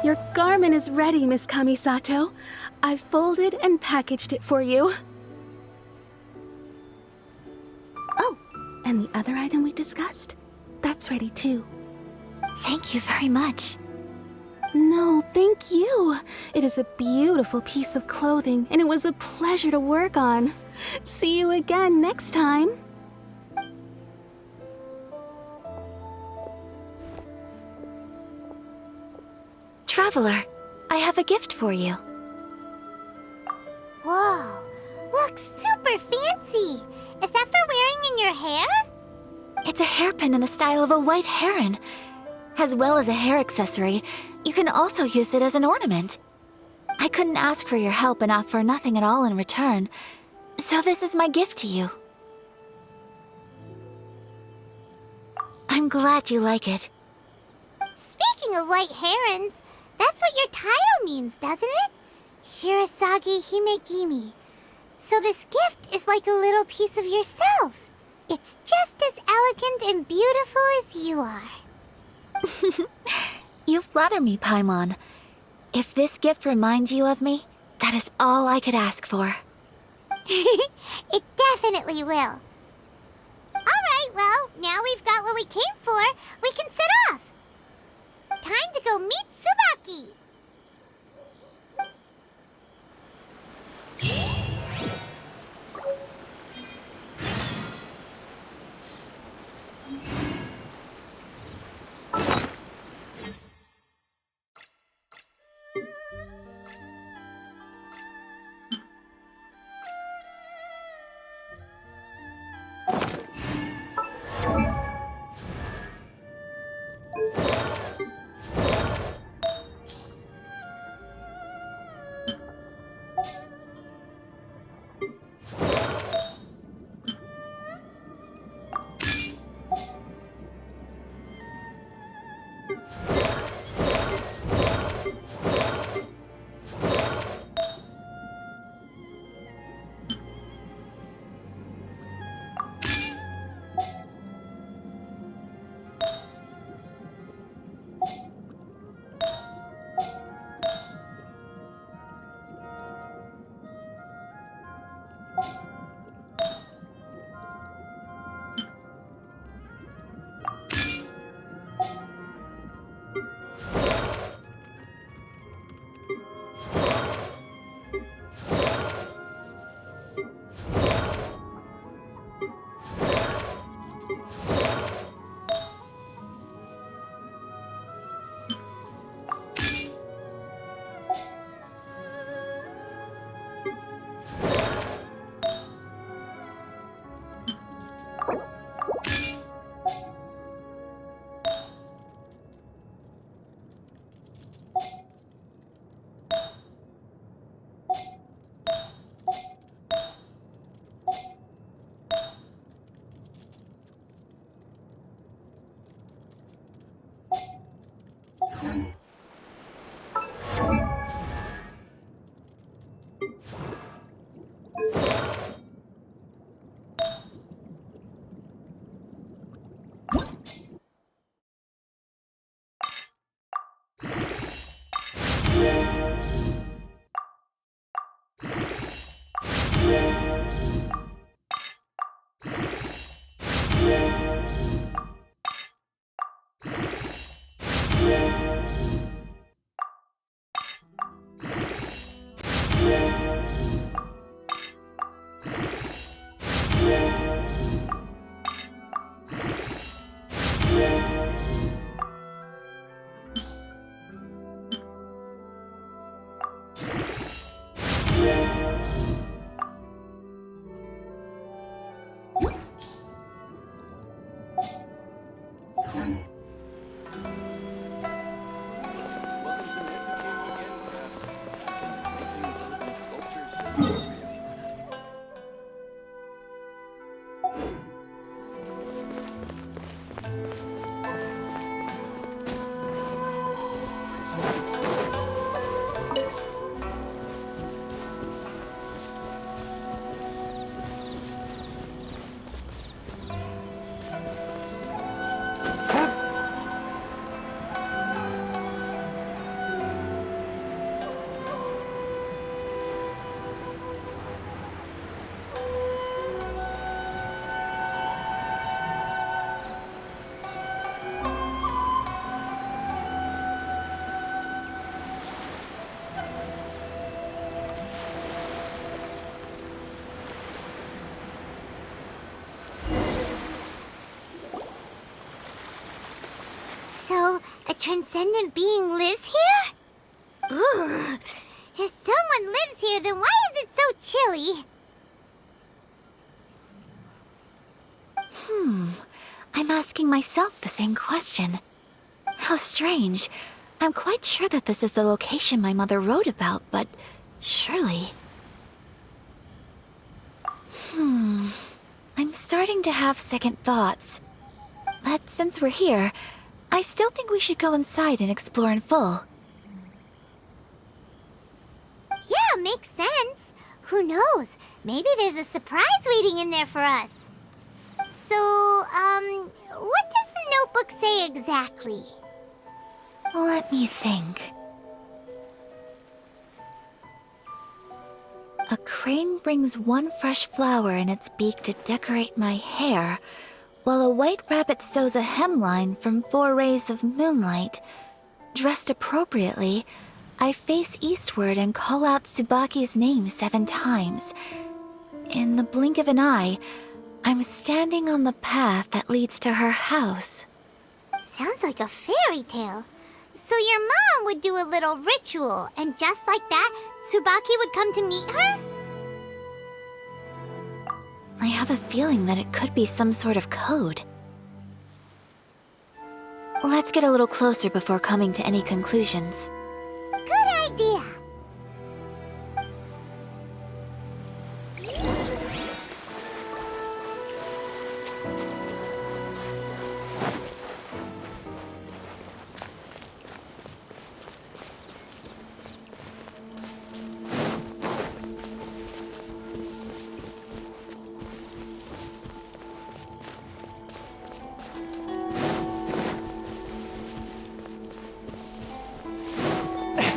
Your garment is ready, Miss Kamisato. I've folded and packaged it for you. Oh, and the other item we discussed? That's ready too. Thank you very much. No, thank you. It is a beautiful piece of clothing, and it was a pleasure to work on. See you again next time. Traveler, I have a gift for you. Whoa, looks super fancy. Is that for wearing in your hair? It's a hairpin in the style of a white heron. As well as a hair accessory, you can also use it as an ornament. I couldn't ask for your help and offer nothing at all in return, so this is my gift to you. I'm glad you like it. Speaking of white herons, that's what your title means, doesn't it? Shirasagi Himegimi. So this gift is like a little piece of yourself. It's just as elegant and beautiful as you are. You flatter me, Paimon. If this gift reminds you of me, that is all I could ask for. It definitely will. Alright, well, now we've got what we came for, we can set off. Time to go meet Tsubaki! transcendent being lives here? Ugh. If someone lives here, then why is it so chilly? I'm asking myself the same question. How strange. I'm quite sure that this is the location my mother wrote about, but surely... I'm starting to have second thoughts. But since we're here, I still think we should go inside and explore in full. Yeah, makes sense. Who knows? Maybe there's a surprise waiting in there for us. So, what does the notebook say exactly? Let me think. A crane brings one fresh flower in its beak to decorate my hair, while a white rabbit sews a hemline from 4 rays of moonlight. Dressed appropriately, I face eastward and call out TSUBAKI's name 7 times. In the blink of an eye, I'm standing on the path that leads to her house. Sounds like a fairy tale. So your mom would do a little ritual, and just like that, TSUBAKI would come to meet her? I have a feeling that it could be some sort of code. Let's get a little closer before coming to any conclusions. Good idea.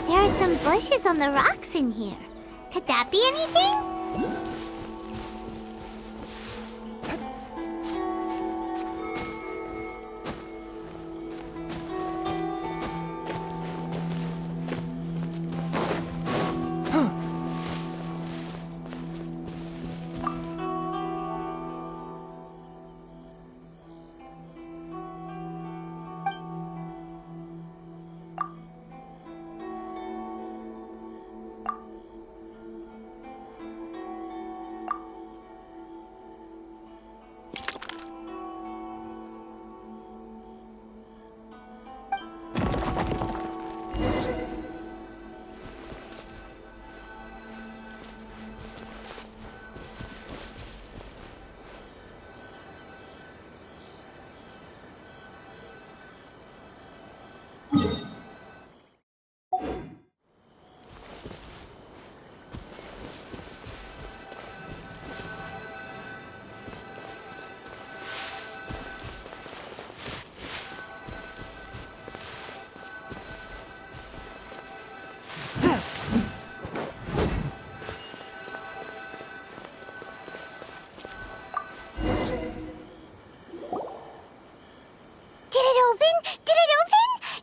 There are some bushes on the rocks in here. Could that be anything?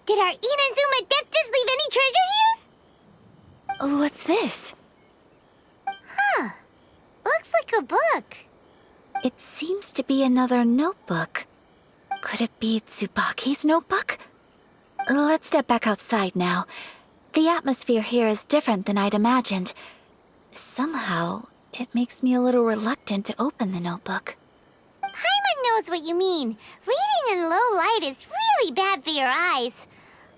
Did our Inazuma Adeptus leave any treasure here? What's this? Huh. Looks like a book. It seems to be another notebook. Could it be TSUBAKI's notebook? Let's step back outside now. The atmosphere here is different than I'd imagined. Somehow, it makes me a little reluctant to open the notebook. Paimon knows what you mean. Reading in low light is really bad for your eyes.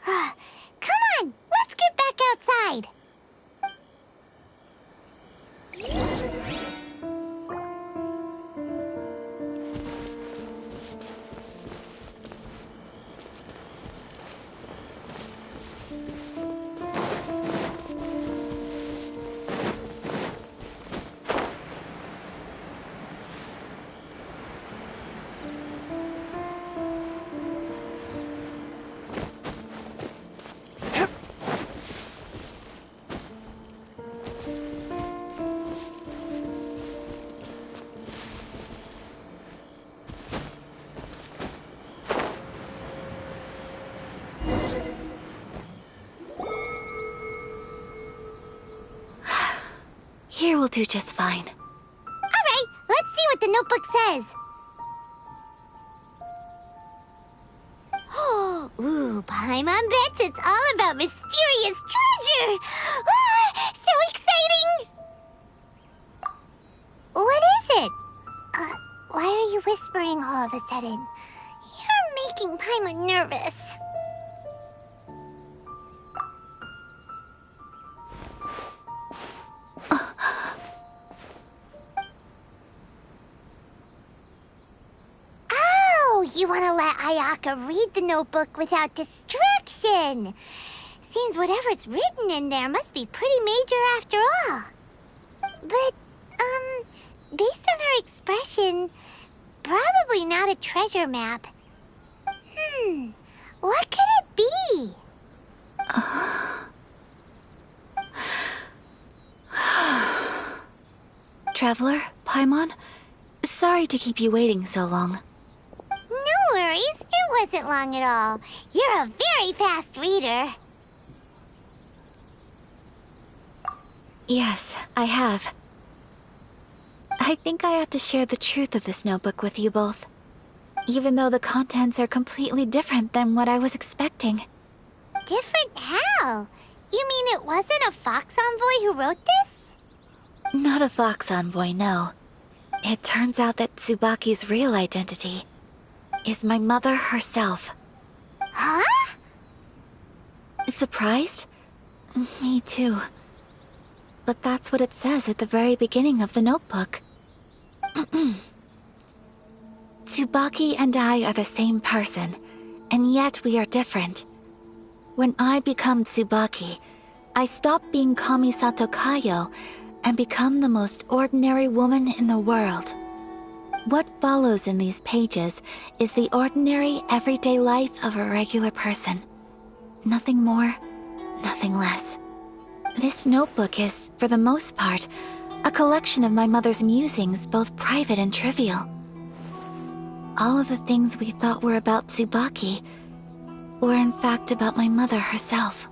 Come on, let's get back outside. Here will do just fine. Alright, let's see what the notebook says. Ooh, Paimon bets it's all about mysterious treasure! Ah, so exciting! What is it? Why are you whispering all of a sudden? You're making Paimon nervous. Oh, you want to let Ayaka read the notebook without distraction. Seems whatever's written in there must be pretty major after all. But, based on her expression, probably not a treasure map. What could it be? Traveler, Paimon, sorry to keep you waiting so long. No worries, it wasn't long at all. You're a very fast reader. Yes, I have. I think I have to share the truth of this notebook with you both, even though the contents are completely different than what I was expecting. Different how? You mean it wasn't a Fox Envoy who wrote this? Not a Fox Envoy, no. It turns out that TSUBAKI's real identity is my mother herself. Huh? Surprised? Me too. But that's what it says at the very beginning of the notebook. TSUBAKI and I are the same person, and yet we are different. When I become TSUBAKI, I stop being Kamisato Kayo and become the most ordinary woman in the world. What follows in these pages is the ordinary, everyday life of a regular person. Nothing more, nothing less. This notebook is, for the most part, a collection of my mother's musings, both private and trivial. All of the things we thought were about TSUBAKI were in fact about my mother herself.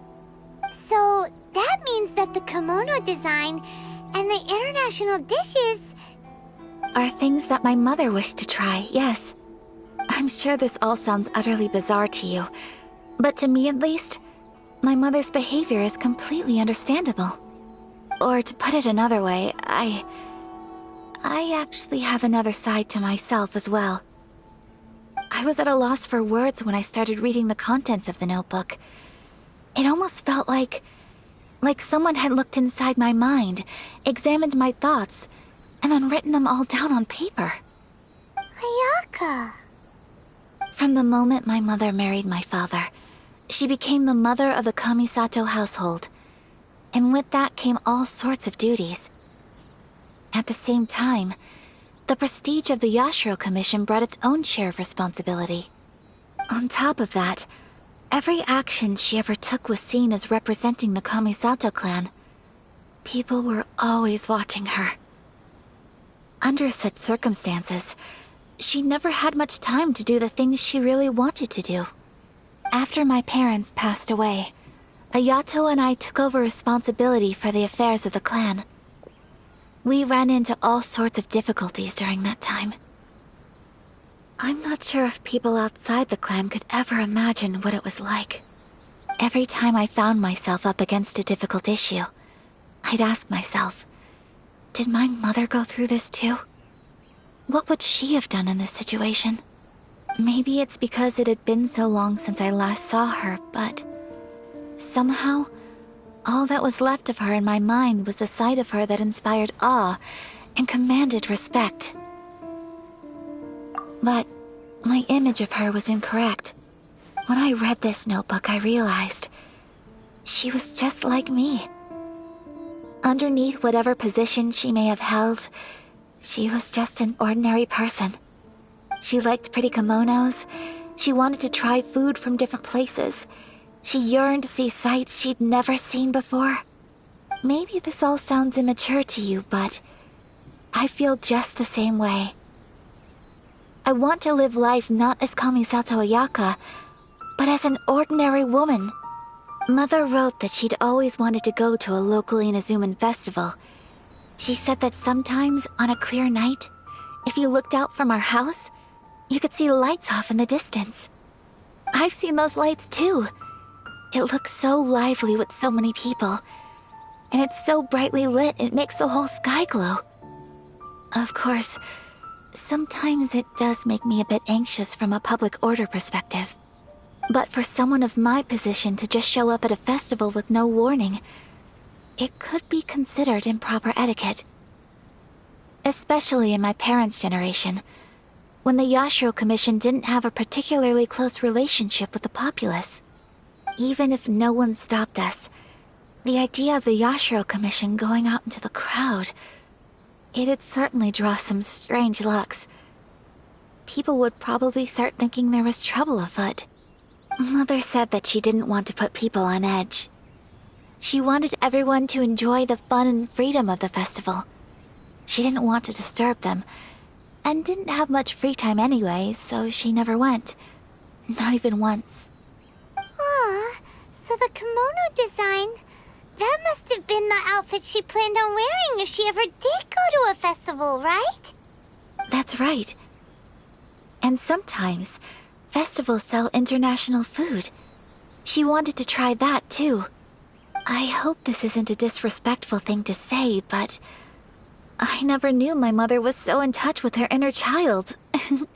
So that means that the kimono design and the international dishes Are things that my mother wished to try, yes. I'm sure this all sounds utterly bizarre to you, but to me at least, my mother's behavior is completely understandable. Or to put it another way, I actually have another side to myself as well. I was at a loss for words when I started reading the contents of the notebook. It almost felt like someone had looked inside my mind, examined my thoughts, and then written them all down on paper. Ayaka. From the moment my mother married my father, she became the mother of the Kamisato household. And with that came all sorts of duties. At the same time, the prestige of the Yashiro Commission brought its own share of responsibility. On top of that, every action she ever took was seen as representing the Kamisato clan. People were always watching her. Under such circumstances, she never had much time to do the things she really wanted to do. After my parents passed away, Ayato and I took over responsibility for the affairs of the clan. We ran into all sorts of difficulties during that time. I'm not sure if people outside the clan could ever imagine what it was like. Every time I found myself up against a difficult issue, I'd ask myself, did my mother go through this too? What would she have done in this situation? Maybe it's because it had been so long since I last saw her, but somehow, all that was left of her in my mind was the sight of her that inspired awe and commanded respect. But my image of her was incorrect. When I read this notebook, I realized she was just like me. Underneath whatever position she may have held, she was just an ordinary person. She liked pretty kimonos. She wanted to try food from different places. She yearned to see sights she'd never seen before. Maybe this all sounds immature to you, but I feel just the same way. I want to live life not as Kamisato Ayaka, but as an ordinary woman. Mother wrote that she'd always wanted to go to a local Inazuman festival. She said that sometimes, on a clear night, if you looked out from our house, you could see lights off in the distance. I've seen those lights too. It looks so lively with so many people. And it's so brightly lit, it makes the whole sky glow. Of course, sometimes it does make me a bit anxious from a public order perspective. But for someone of my position to just show up at a festival with no warning, it could be considered improper etiquette. Especially in my parents' generation, when the Yashiro Commission didn't have a particularly close relationship with the populace. Even if no one stopped us, the idea of the Yashiro Commission going out into the crowd, it'd certainly draw some strange looks. People would probably start thinking there was trouble afoot. Mother said that she didn't want to put people on edge. She wanted everyone to enjoy the fun and freedom of the festival. She didn't want to disturb them, and didn't have much free time anyway, so she never went. Not even once. Aw, so the kimono design, that must have been the outfit she planned on wearing if she ever did go to a festival, right? That's right. And sometimes, festivals sell international food. She wanted to try that too. I hope this isn't a disrespectful thing to say, but I never knew my mother was so in touch with her inner child. Well,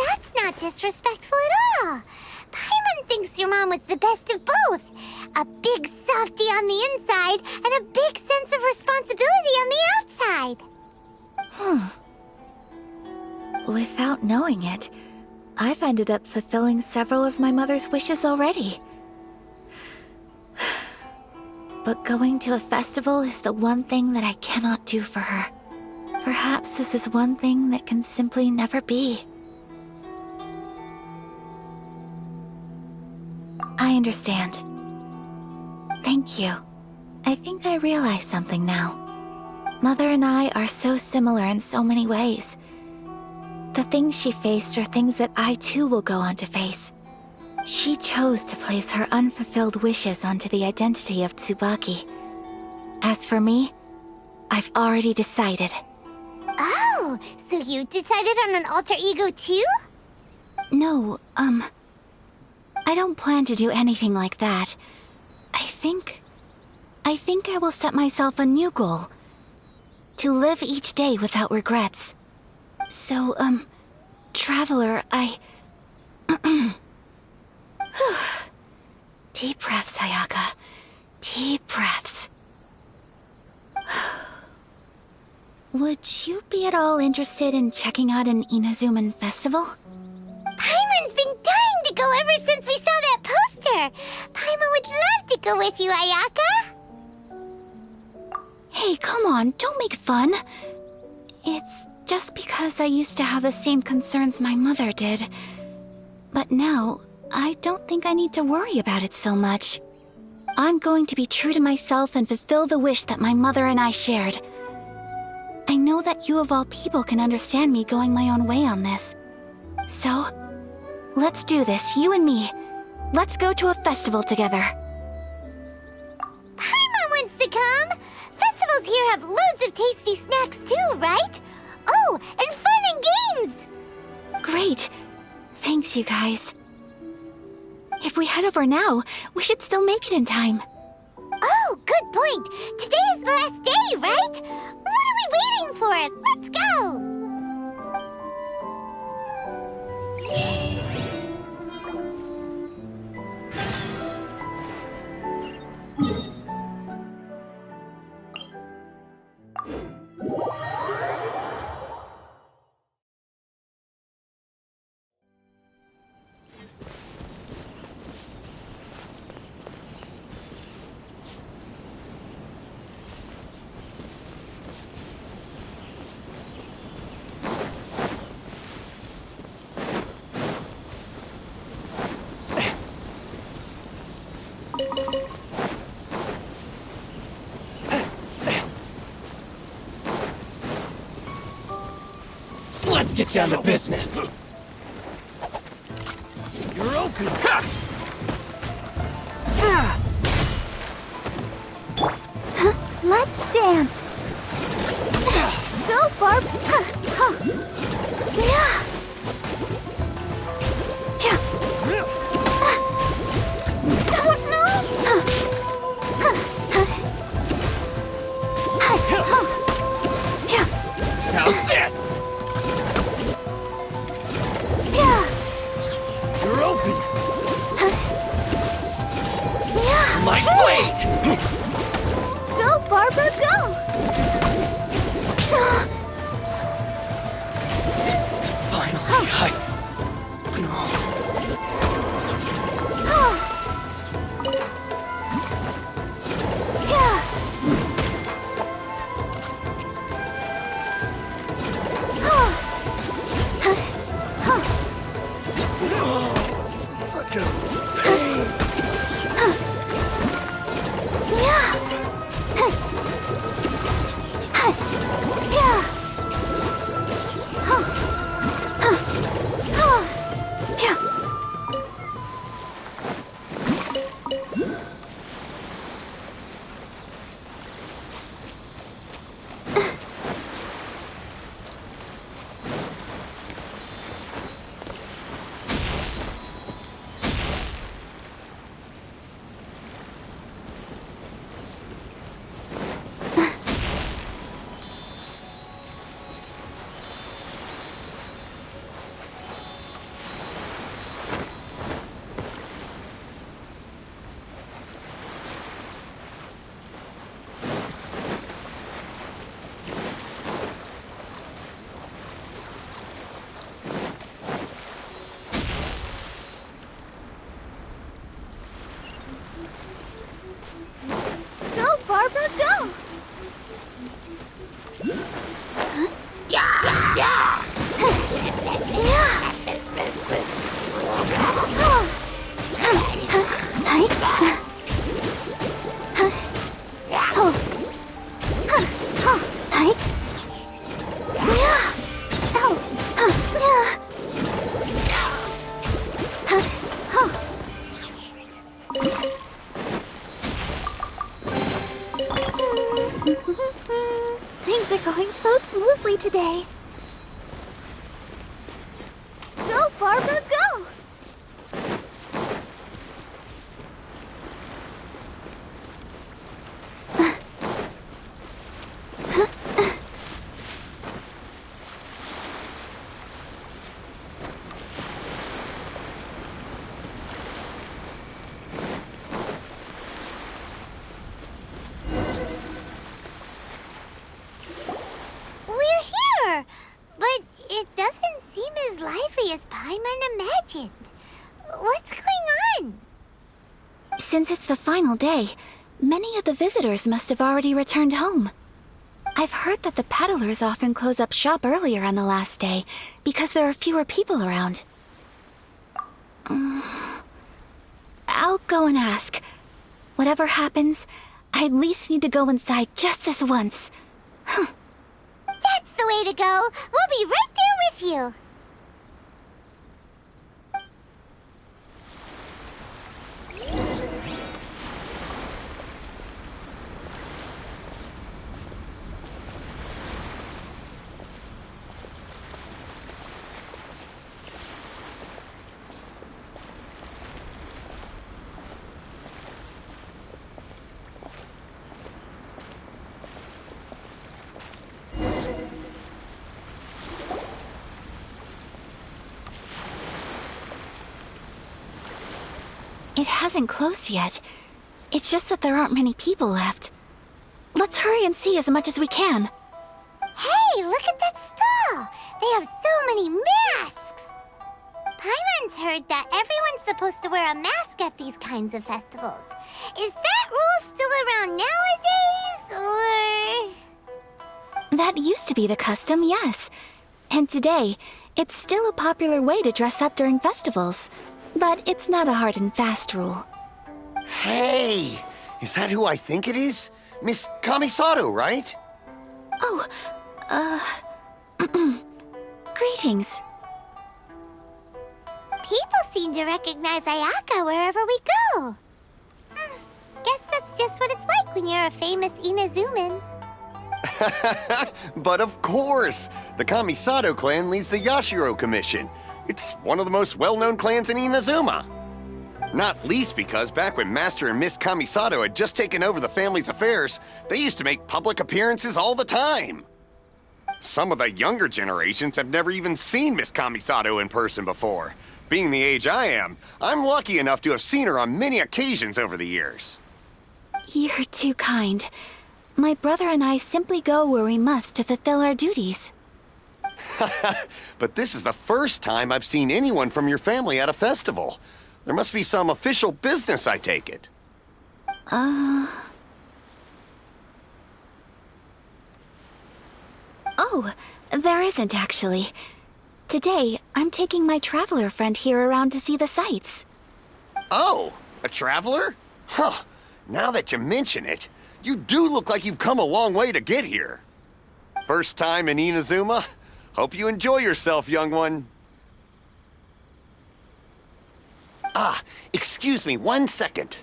that's not disrespectful at all. Paimon thinks your mom was the best of both. A big softie on the inside and a big sense of responsibility on the outside. Without knowing it, I've ended up fulfilling several of my mother's wishes already. But going to a festival is the one thing that I cannot do for her. Perhaps this is one thing that can simply never be. I understand. Thank you. I think I realize something now. Mother and I are so similar in so many ways. The things she faced are things that I too will go on to face. She chose to place her unfulfilled wishes onto the identity of TSUBAKI. As for me, I've already decided. Oh, so you decided on an alter ego too? No, I don't plan to do anything like that. I think I will set myself a new goal. To live each day without regrets. So, Traveler, Deep breaths, Ayaka. Deep breaths. Would you be at all interested in checking out an Inazuman festival? Paimon's been dying to go ever since we saw that poster. Paimon would love to go with you, Ayaka. Hey, come on, don't make fun. It's just because I used to have the same concerns my mother did. But now, I don't think I need to worry about it so much. I'm going to be true to myself and fulfill the wish that my mother and I shared. I know that you of all people can understand me going my own way on this. So, let's do this, you and me. Let's go to a festival together. Paimon wants to come! Festivals here have loads of tasty snacks too, right? Oh, and fun and games! Great. Thanks, you guys. If we head over now, we should still make it in time. Oh, good point! Today is the last day, right? What are we waiting for? Let's go! Let's get down to business. You're open. Let's dance! Go, Barb! open! Yeah. My blade! Go, Barbara, go! Finally, such a pain! Go, Barbara, go! Things are going so smoothly today. Go, Barbara, go! We're here! But it doesn't seem as lively as Paimon imagined. What's going on? Since it's the final day, many of the visitors must have already returned home. I've heard that the peddlers often close up shop earlier on the last day because there are fewer people around. I'll go and ask. Whatever happens, I at least need to go inside just this once. That's the way to go. We'll be right there with you. It hasn't closed yet. It's just that there aren't many people left. Let's hurry and see as much as we can. Hey, look at that stall! They have so many masks! Paimon's heard that everyone's supposed to wear a mask at these kinds of festivals. Is that rule still around nowadays, or...? That used to be the custom, yes. And today, it's still a popular way to dress up during festivals. But it's not a hard and fast rule. Hey! Is that who I think it is? Miss Kamisato, right? Oh, greetings. People seem to recognize Ayaka wherever we go. Guess that's just what it's like when you're a famous Inazuman. But of course! The Kamisato clan leads the Yashiro Commission. It's one of the most well-known clans in Inazuma. Not least because back when Master and Miss Kamisato had just taken over the family's affairs, they used to make public appearances all the time. Some of the younger generations have never even seen Miss Kamisato in person before. being the age I am, I'm lucky enough to have seen her on many occasions over the years. You're too kind. My brother and I simply go where we must to fulfill our duties. But this is the first time I've seen anyone from your family at a festival. There must be some official business, I take it. Oh, there isn't actually. Today, I'm taking my traveler friend here around to see the sights. Oh, a traveler? Huh. Now that you mention it, you do look like you've come a long way to get here. First time in Inazuma? Hope you enjoy yourself, young one. Ah, excuse me 1 second.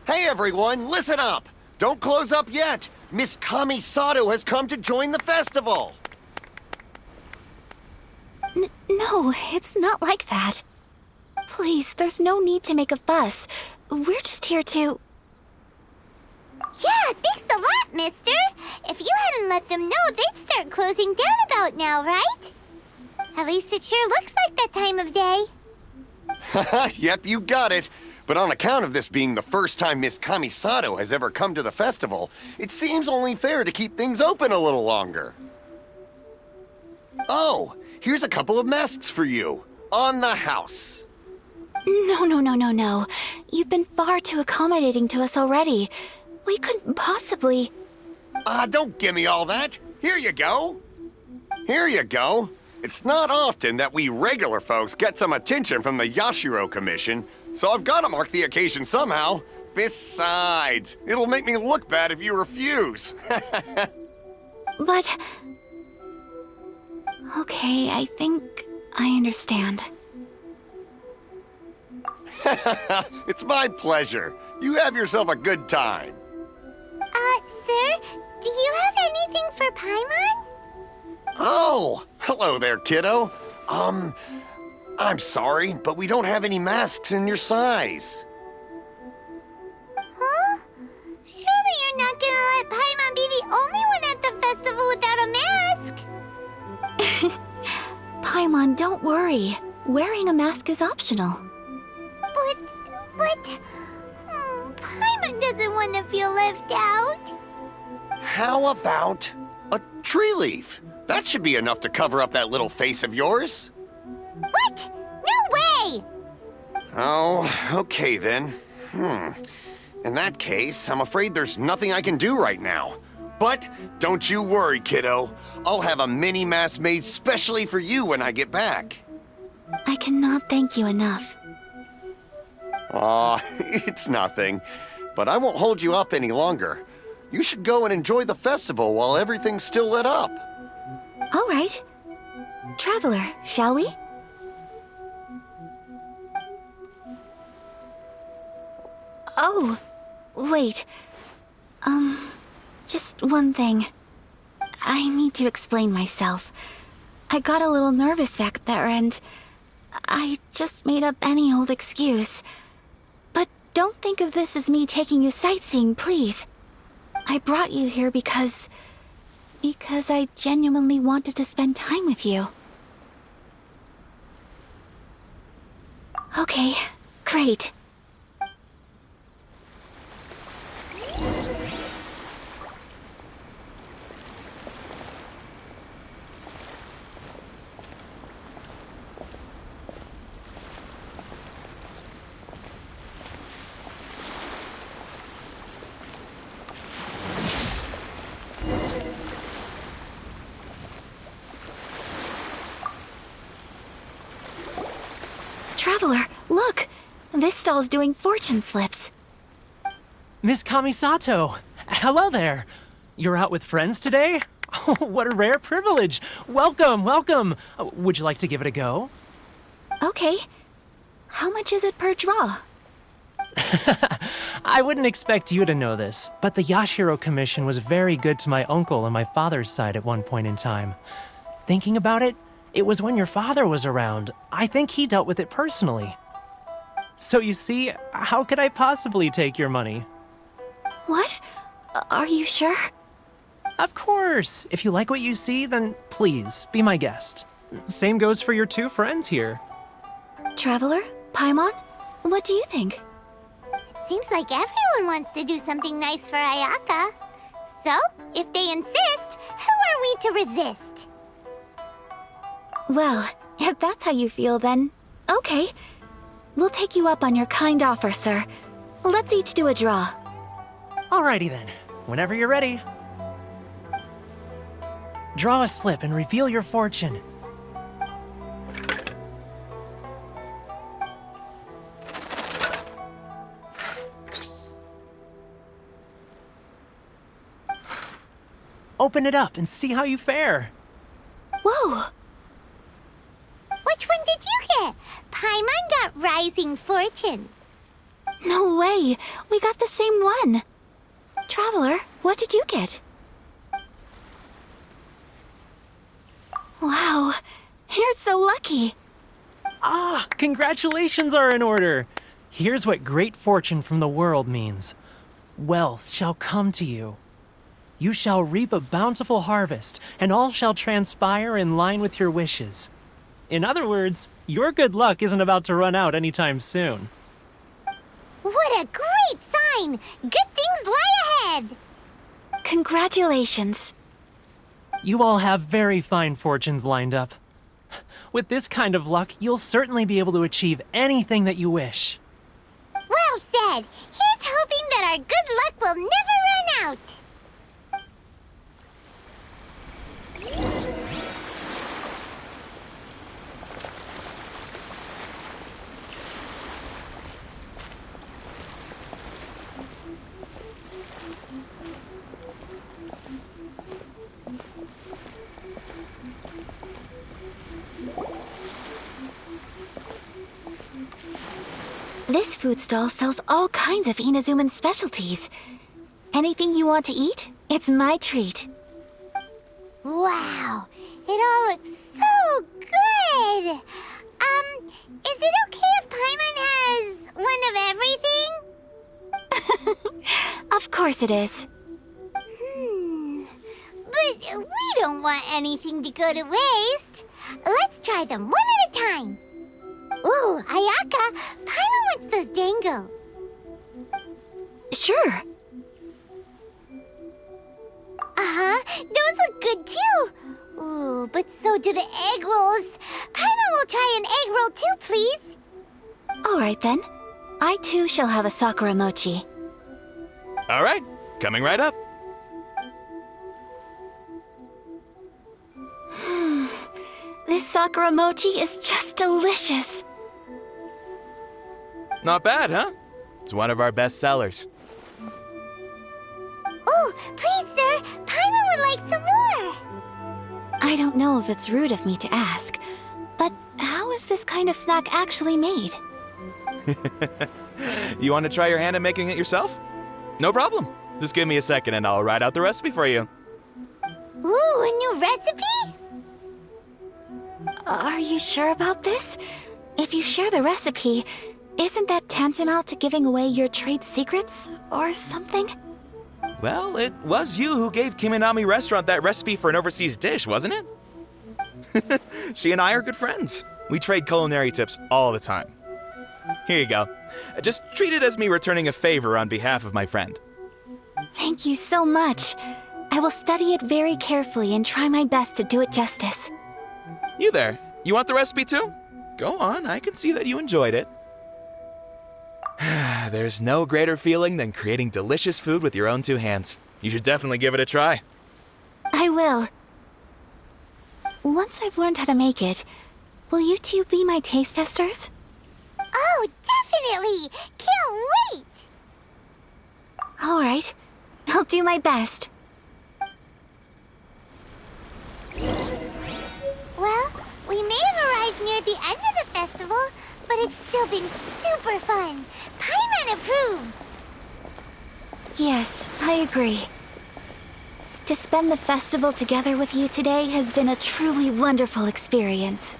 Hey everyone, listen up! Don't close up yet! Miss Kamisato has come to join the festival! No, it's not like that. Please, there's no need to make a fuss. We're just here to... Yeah, thanks a lot, mister. If you hadn't let them know, they'd start closing down about now, right? At least it sure looks like that time of day. Yep, you got it. But on account of this being the first time Miss Kamisato has ever come to the festival, it seems only fair to keep things open a little longer. Oh, here's a couple of masks for you. On the house. No. You've been far too accommodating to us already. We couldn't possibly... Don't give me all that. Here you go. Here you go. It's not often that we regular folks get some attention from the Yashiro Commission, so I've got to mark the occasion somehow. Besides, it'll make me look bad if you refuse. But... Okay, I think I understand. It's my pleasure. You have yourself a good time. Sir, do you have anything for Paimon? Oh, hello there, kiddo. I'm sorry, but we don't have any masks in your size. Huh? Surely you're not gonna let Paimon be the only one at the festival without a mask? Paimon, don't worry. Wearing a mask is optional. But... Paimon doesn't want to feel left out. How about a tree leaf? That should be enough to cover up that little face of yours. What? No way! Oh, okay then. In that case, I'm afraid there's nothing I can do right now. But don't you worry, kiddo. I'll have a mini mask made specially for you when I get back. I cannot thank you enough. Aw, it's nothing. But I won't hold you up any longer. You should go and enjoy the festival while everything's still lit up. All right. Traveler, shall we? Oh, wait. Just one thing. I need to explain myself. I got a little nervous back there and I just made up any old excuse. But don't think of this as me taking you sightseeing, please. I brought you here because I genuinely wanted to spend time with you. Okay, great. Traveler, look! This stall's doing fortune slips. Miss Kamisato! Hello there! You're out with friends today? Oh, what a rare privilege! Welcome, welcome! Would you like to give it a go? Okay. How much is it per draw? I wouldn't expect you to know this, but the Yashiro Commission was very good to my uncle on my father's side at one point in time. Thinking about it, it was when your father was around. I think he dealt with it personally. So you see, how could I possibly take your money? What? Are you sure? Of course! If you like what you see, then please, be my guest. Same goes for your two friends here. Traveler? Paimon? What do you think? It seems like everyone wants to do something nice for Ayaka. So, if they insist, who are we to resist? Well, if that's how you feel, then okay. We'll take you up on your kind offer, sir. Let's each do a draw. Alrighty then, whenever you're ready. Draw a slip and reveal your fortune. Open it up and see how you fare. Whoa! Which one did you get? Paimon got Rising Fortune. No way! We got the same one! Traveler, what did you get? Wow, you're so lucky! Ah, congratulations are in order. Here's what great fortune from the world means. Wealth shall come to you. You shall reap a bountiful harvest, and all shall transpire in line with your wishes. In other words, your good luck isn't about to run out anytime soon. What a great sign! Good things lie ahead! Congratulations. You all have very fine fortunes lined up. With this kind of luck, you'll certainly be able to achieve anything that you wish. Well said! Here's hoping that our good luck will never run out! This food stall sells all kinds of Inazuman specialties. Anything you want to eat, it's my treat. Wow, it all looks so good! Is it okay if Paimon has one of everything? Of course it is. But we don't want anything to go to waste. Let's try them one at a time. Ooh, Ayaka, Paimon wants those dango. Sure. Uh-huh, those look good too. Ooh, but so do the egg rolls. Paimon will try an egg roll too, please. All right then. I too shall have a Sakura mochi. All right, coming right up. This Sakura mochi is just delicious. Not bad, huh? It's one of our best sellers. Oh, please, sir, Paimon would like some more. I don't know if it's rude of me to ask, but how is this kind of snack actually made? You want to try your hand at making it yourself? No problem. Just give me a second and I'll write out the recipe for you. Ooh, a new recipe? Are you sure about this? If you share the recipe, isn't that tantamount to giving away your trade secrets or something? Well, it was you who gave Kiminami Restaurant that recipe for an overseas dish, wasn't it? She and I are good friends. We trade culinary tips all the time. Here you go. Just treat it as me returning a favor on behalf of my friend. Thank you so much. I will study it very carefully and try my best to do it justice. You there, you want the recipe too? Go on, I can see that you enjoyed it. There's no greater feeling than creating delicious food with your own two hands. You should definitely give it a try. I will. Once I've learned how to make it, will you two be my taste testers? Oh, definitely! Can't wait! All right. I'll do my best. Well, we may have arrived near the end of the festival, but it's still been super fun. Paimon approves. Yes, I agree. To spend the festival together with you today has been a truly wonderful experience.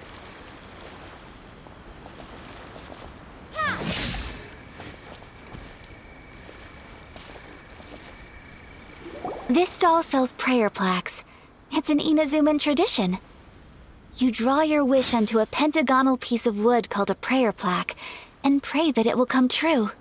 This stall sells prayer plaques. It's an Inazuman tradition. You draw your wish onto a pentagonal piece of wood called a prayer plaque, and pray that it will come true.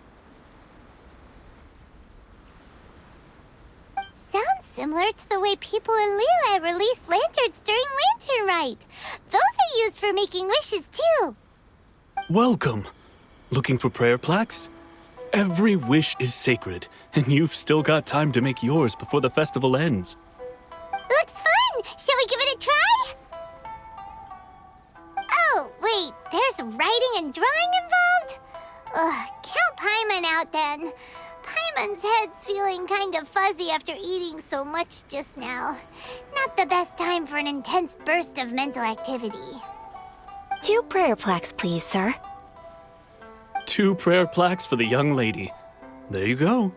Sounds similar to the way people in Liyue release lanterns during Lantern Rite. Those are used for making wishes too. Welcome. Looking for prayer plaques? Every wish is sacred, and you've still got time to make yours before the festival ends. Looks fun! Shall we give it a try? Oh, wait, there's writing and drawing involved? Ugh, count Paimon out then. Paimon's head's feeling kind of fuzzy after eating so much just now. Not the best time for an intense burst of mental activity. 2 prayer plaques, please, sir. 2 prayer plaques for the young lady. There you go.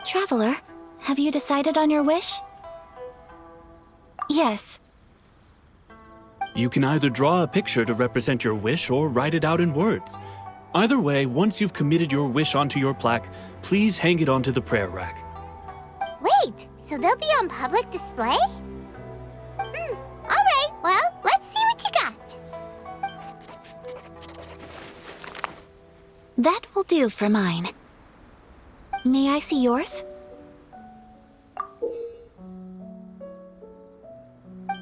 Traveler, have you decided on your wish? Yes. You can either draw a picture to represent your wish or write it out in words. Either way, once you've committed your wish onto your plaque, please hang it onto the prayer rack. Wait, so they'll be on public display? Alright, well, let's see what you got. That will do for mine. May I see yours?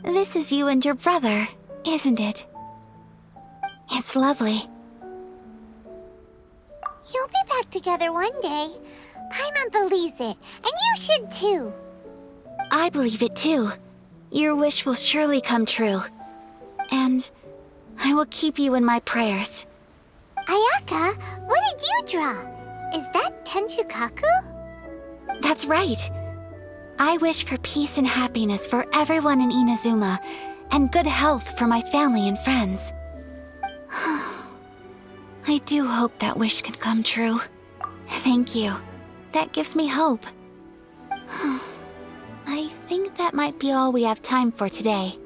This is you and your brother, isn't it? It's lovely. You'll be back together one day. Paimon believes it, and you should too. I believe it too. Your wish will surely come true. And I will keep you in my prayers. Ayaka, what did you draw? Is that Tenchukaku? That's right. I wish for peace and happiness for everyone in Inazuma, and good health for my family and friends. I do hope that wish can come true. Thank you. That gives me hope. I think that might be all we have time for today.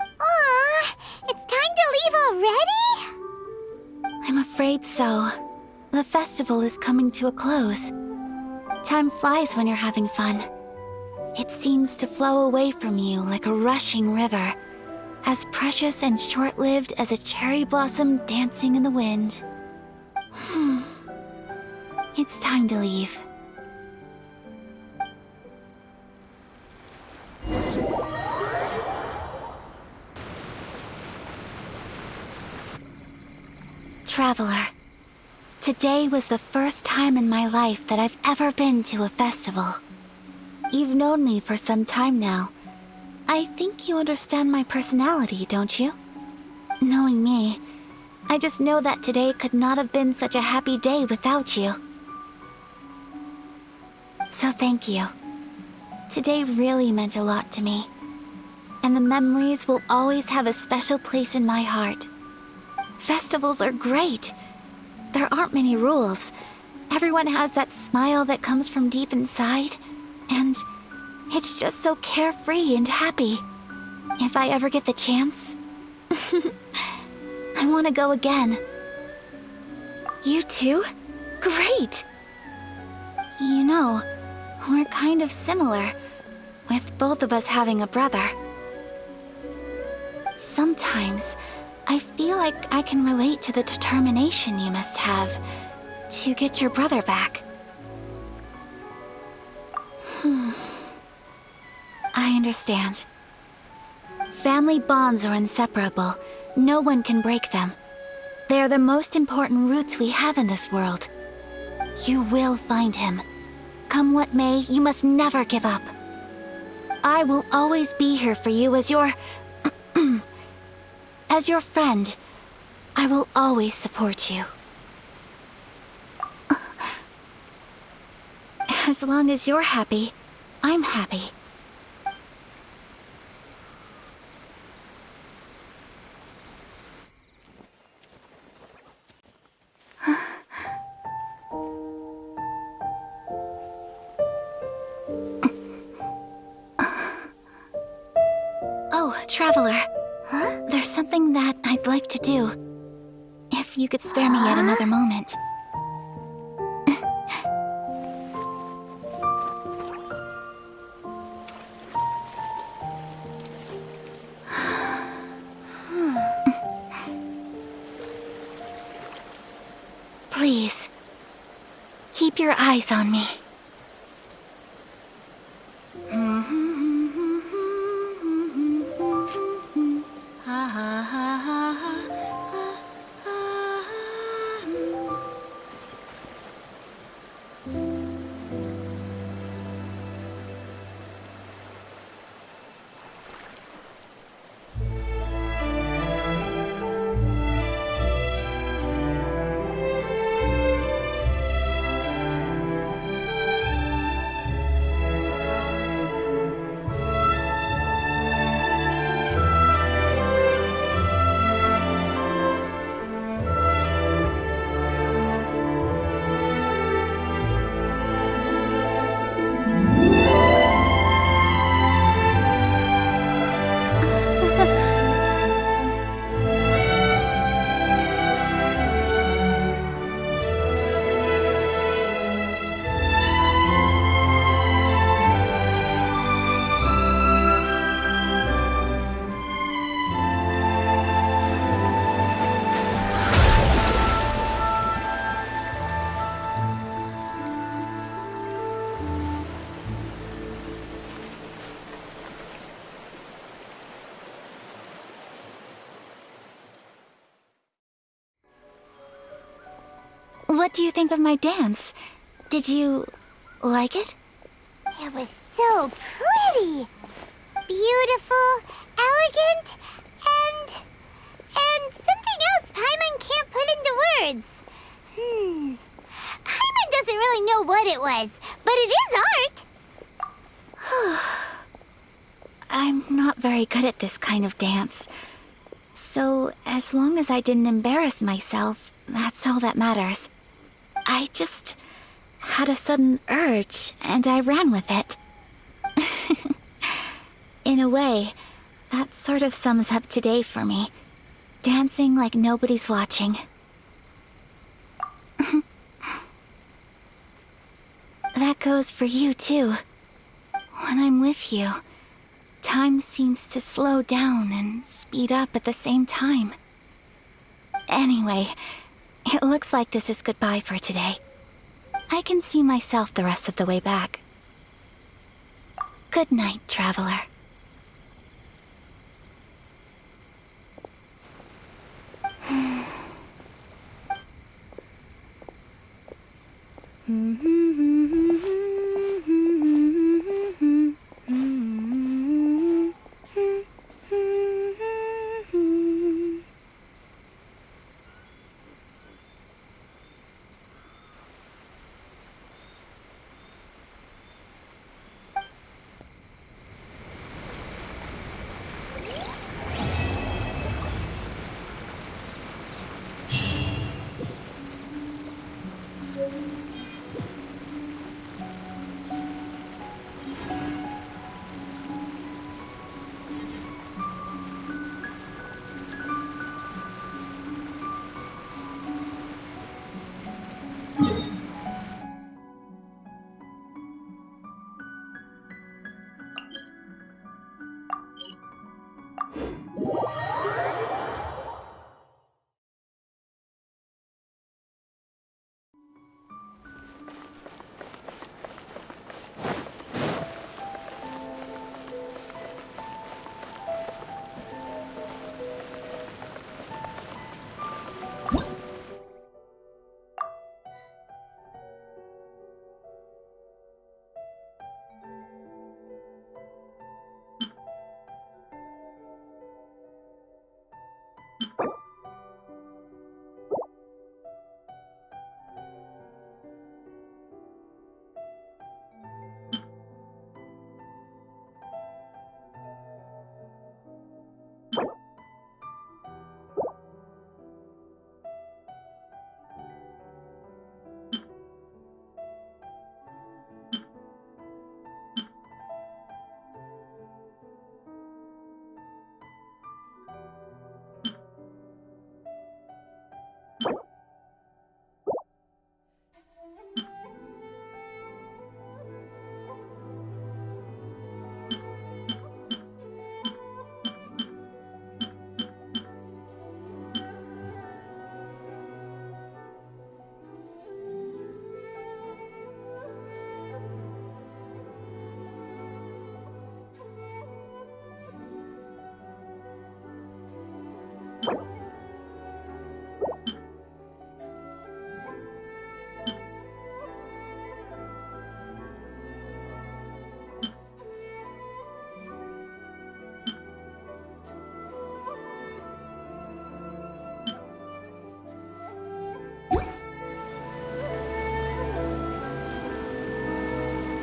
Aw, it's time to leave already? I'm afraid so. The festival is coming to a close. Time flies when you're having fun. It seems to flow away from you like a rushing river, as precious and short-lived as a cherry blossom dancing in the wind. It's time to leave. Traveler, today was the first time in my life that I've ever been to a festival. You've known me for some time now. I think you understand my personality, don't you? Knowing me, I just know that today could not have been such a happy day without you. So thank you. Today really meant a lot to me. And the memories will always have a special place in my heart. Festivals are great. There aren't many rules. Everyone has that smile that comes from deep inside. And it's just so carefree and happy. If I ever get the chance, I want to go again. You too? Great! You know, we're kind of similar, with both of us having a brother. Sometimes, I feel like I can relate to the determination you must have to get your brother back. I understand. Family bonds are inseparable. No one can break them. They are the most important roots we have in this world. You will find him. Come what may, you must never give up. I will always be here for you as your... as your friend. I will always support you. As long as you're happy, I'm happy. Oh, Traveler. Huh? There's something that I'd like to do. If you could spare me yet another moment. Please, keep your eyes on me. What do you think of my dance? Did you like it? It was so pretty. Beautiful, elegant, and something else Paimon can't put into words. Paimon doesn't really know what it was, but it is art. I'm not very good at this kind of dance. So, as long as I didn't embarrass myself, that's all that matters. I just had a sudden urge, and I ran with it. In a way, that sort of sums up today for me. Dancing like nobody's watching. That goes for you, too. When I'm with you, time seems to slow down and speed up at the same time. Anyway, it looks like this is goodbye for today. I can see myself the rest of the way back. Good night, traveler.